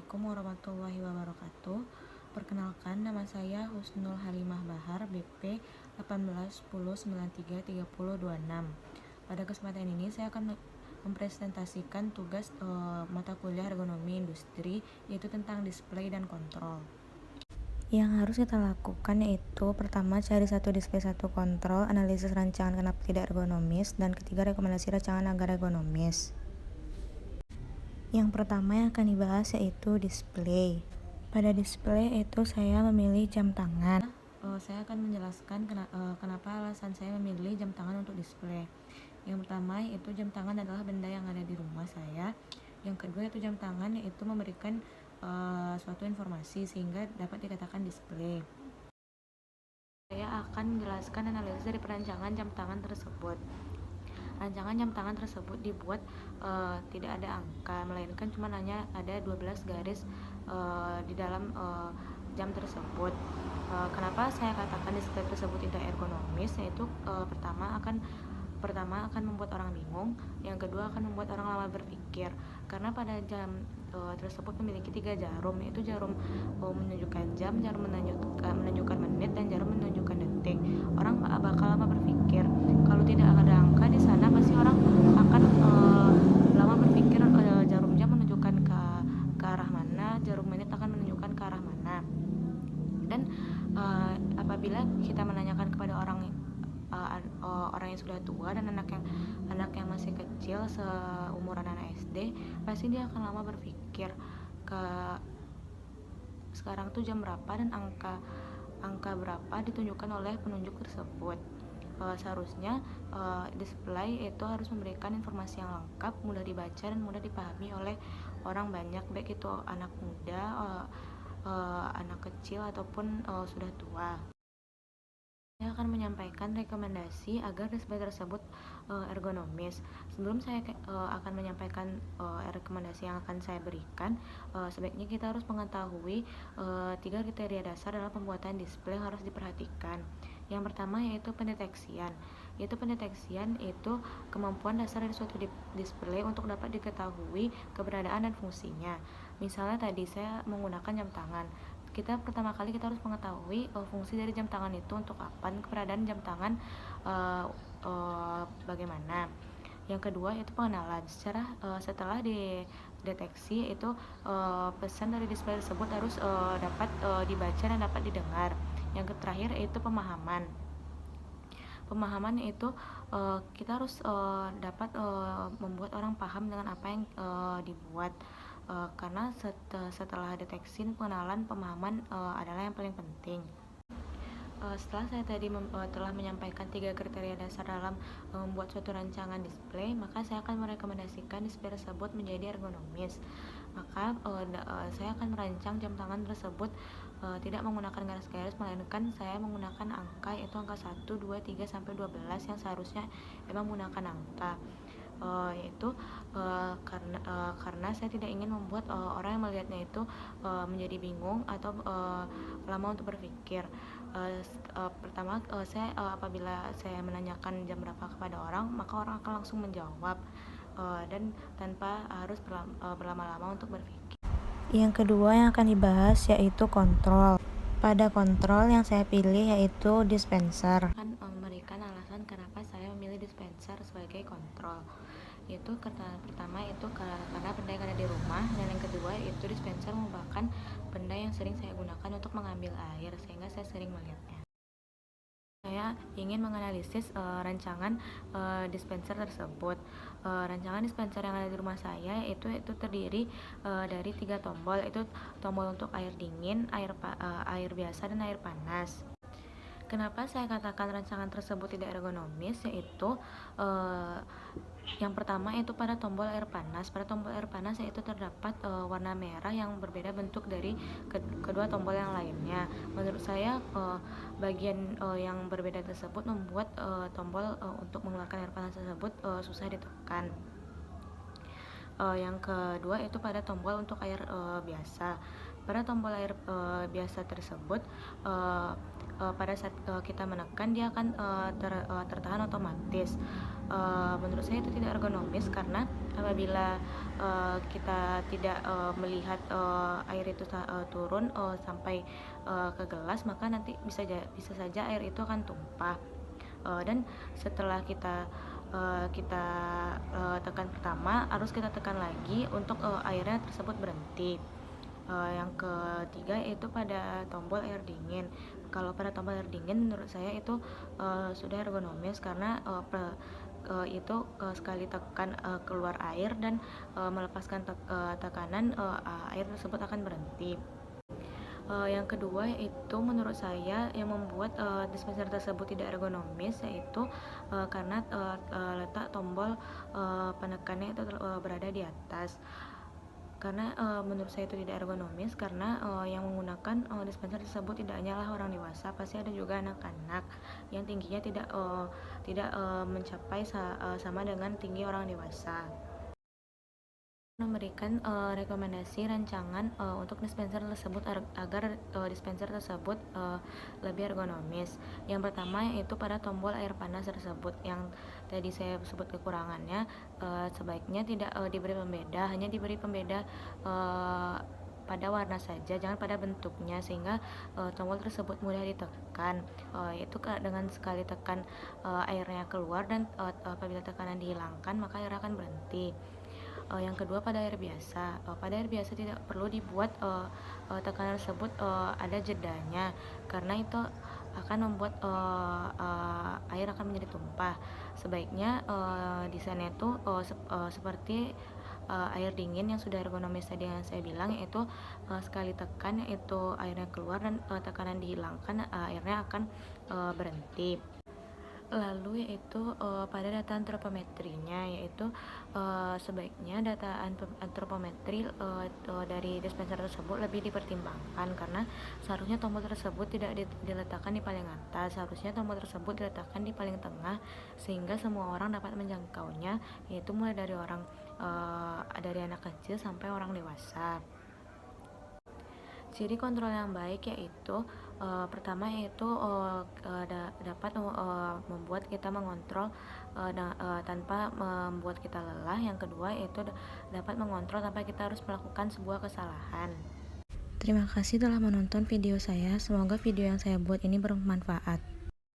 Assalamualaikum warahmatullahi wabarakatuh. Perkenalkan, nama saya Husnul Halimah Bahar, BP 1810933026. Pada kesempatan ini saya akan mempresentasikan tugas mata kuliah ergonomi industri, yaitu tentang display dan kontrol. Yang harus kita lakukan yaitu pertama, cari satu display, satu kontrol, analisis rancangan kenapa tidak ergonomis, dan ketiga, rekomendasi rancangan agar ergonomis. Yang pertama yang akan dibahas yaitu display. Pada display itu saya memilih jam tangan. Saya akan menjelaskan kenapa alasan saya memilih jam tangan untuk display. Yang pertama yaitu jam tangan adalah benda yang ada di rumah saya. Yang kedua yaitu jam tangan yaitu memberikan suatu informasi sehingga dapat dikatakan display. Saya akan menjelaskan analisis dari perancangan jam tangan tersebut. Rancangan jam tangan tersebut dibuat tidak ada angka, melainkan cuma hanya ada 12 garis di dalam jam tersebut. Kenapa saya katakan display tersebut tidak ergonomis? Yaitu pertama akan membuat orang bingung, yang kedua akan membuat orang lama berpikir, karena pada jam tersebut memiliki 3 jarum, yaitu jarum menunjukkan jam, jarum menunjukkan menit, dan jarum menunjukkan detik. Orang bakal lama berpikir. Kalau tidak ada angka di sana, pasti orang akan lama berpikir jarum jam menunjukkan ke arah mana, jarum menit akan menunjukkan ke arah mana. Dan apabila kita menanyakan kepada orang yang sudah tua dan anak yang masih kecil seumuran anak SD, pasti dia akan lama berpikir ke sekarang tuh jam berapa dan angka berapa ditunjukkan oleh penunjuk tersebut. Seharusnya display itu harus memberikan informasi yang lengkap, mudah dibaca dan mudah dipahami oleh orang banyak, baik itu anak muda, anak kecil ataupun sudah tua. Saya akan menyampaikan rekomendasi agar display tersebut ergonomis. Sebelum saya akan menyampaikan rekomendasi yang akan saya berikan, sebaiknya kita harus mengetahui 3 kriteria dasar dalam pembuatan display yang harus diperhatikan. Yang pertama yaitu pendeteksian. Pendeteksian itu kemampuan dasar dari suatu display untuk dapat diketahui keberadaan dan fungsinya. Misalnya tadi saya menggunakan jam tangan. Pertama kali kita harus mengetahui fungsi dari jam tangan itu untuk apa, dan keberadaan jam tangan bagaimana. Yang kedua yaitu pengenalan. Setelah dideteksi itu pesan dari display tersebut harus dapat dibaca dan dapat didengar. Yang terakhir yaitu pemahaman. Pemahaman itu kita harus dapat membuat orang paham dengan apa yang dibuat. Karena setelah deteksi, pengenalan, pemahaman adalah yang paling penting. Setelah saya tadi telah menyampaikan 3 kriteria dasar dalam membuat suatu rancangan display, maka saya akan merekomendasikan display tersebut menjadi ergonomis. Maka saya akan merancang jam tangan tersebut tidak menggunakan garis-garis, melainkan saya menggunakan angka, yaitu angka 1, 2, 3, sampai 12 yang seharusnya memang menggunakan angka. Yaitu karena saya tidak ingin membuat orang yang melihatnya itu menjadi bingung atau lama untuk berpikir. Pertama, apabila saya menanyakan jam berapa kepada orang, maka orang akan langsung menjawab dan tanpa harus berlama-lama untuk berpikir. Yang kedua yang akan dibahas yaitu kontrol. Pada kontrol yang saya pilih yaitu dispenser. Akan memberikan alasan kenapa saya memilih dispenser sebagai kontrol. Yaitu pertama itu karena benda yang ada di rumah, dan yang kedua itu dispenser merupakan benda yang sering saya gunakan untuk mengambil air, sehingga saya sering melihatnya. Saya ingin menganalisis rancangan dispenser tersebut. Rancangan dispenser yang ada di rumah saya itu terdiri dari 3 tombol, yaitu tombol untuk air dingin, air biasa, dan air panas. Kenapa saya katakan rancangan tersebut tidak ergonomis? Yaitu yang pertama yaitu pada tombol air panas. Pada tombol air panas yaitu terdapat warna merah yang berbeda bentuk dari kedua tombol yang lainnya. Menurut saya bagian yang berbeda tersebut membuat tombol untuk mengeluarkan air panas tersebut susah ditekan. Yang kedua itu pada tombol untuk air biasa. Pada tombol air biasa tersebut pada saat kita menekan, dia akan tertahan otomatis. menurut saya itu tidak ergonomis karena apabila kita tidak melihat air itu turun sampai ke gelas, maka nanti bisa saja air itu akan tumpah. Dan setelah kita tekan pertama, harus kita tekan lagi untuk airnya tersebut berhenti. Yang ketiga itu pada tombol air dingin. Kalau pada tombol air dingin menurut saya itu sudah ergonomis karena itu sekali tekan keluar air dan melepaskan tekanan, air tersebut akan berhenti. Yang kedua itu menurut saya yang membuat dispenser tersebut tidak ergonomis yaitu karena letak tombol penekannya itu berada di atas. Karena menurut saya itu tidak ergonomis karena yang menggunakan dispenser tersebut tidak hanyalah orang dewasa, pasti ada juga anak-anak yang tingginya tidak mencapai sama dengan tinggi orang dewasa. Memberikan rekomendasi rancangan untuk dispenser tersebut agar dispenser tersebut lebih ergonomis. Yang pertama yaitu pada tombol air panas tersebut yang tadi saya sebut kekurangannya, sebaiknya tidak diberi pembeda, hanya diberi pembeda pada warna saja, jangan pada bentuknya, sehingga tombol tersebut mudah ditekan. Yaitu dengan sekali tekan airnya keluar dan apabila tekanan dihilangkan maka air akan berhenti. Yang kedua pada air biasa. Pada air biasa tidak perlu dibuat tekanan tersebut ada jedanya karena itu akan membuat air akan menjadi tumpah. Sebaiknya desainnya itu seperti air dingin yang sudah ergonomis tadi yang saya bilang, yaitu sekali tekan itu airnya keluar dan tekanan dihilangkan, airnya akan berhenti. Lalu yaitu pada data antropometrinya, yaitu sebaiknya data antropometri dari dispenser tersebut lebih dipertimbangkan karena seharusnya tombol tersebut tidak diletakkan di paling atas, seharusnya tombol tersebut diletakkan di paling tengah sehingga semua orang dapat menjangkaunya, yaitu mulai dari anak kecil sampai orang dewasa. Ciri kontrol yang baik yaitu pertama yaitu dapat membuat kita mengontrol tanpa membuat kita lelah. Yang kedua yaitu dapat mengontrol tanpa kita harus melakukan sebuah kesalahan. Terima kasih telah menonton video saya. Semoga video yang saya buat ini bermanfaat.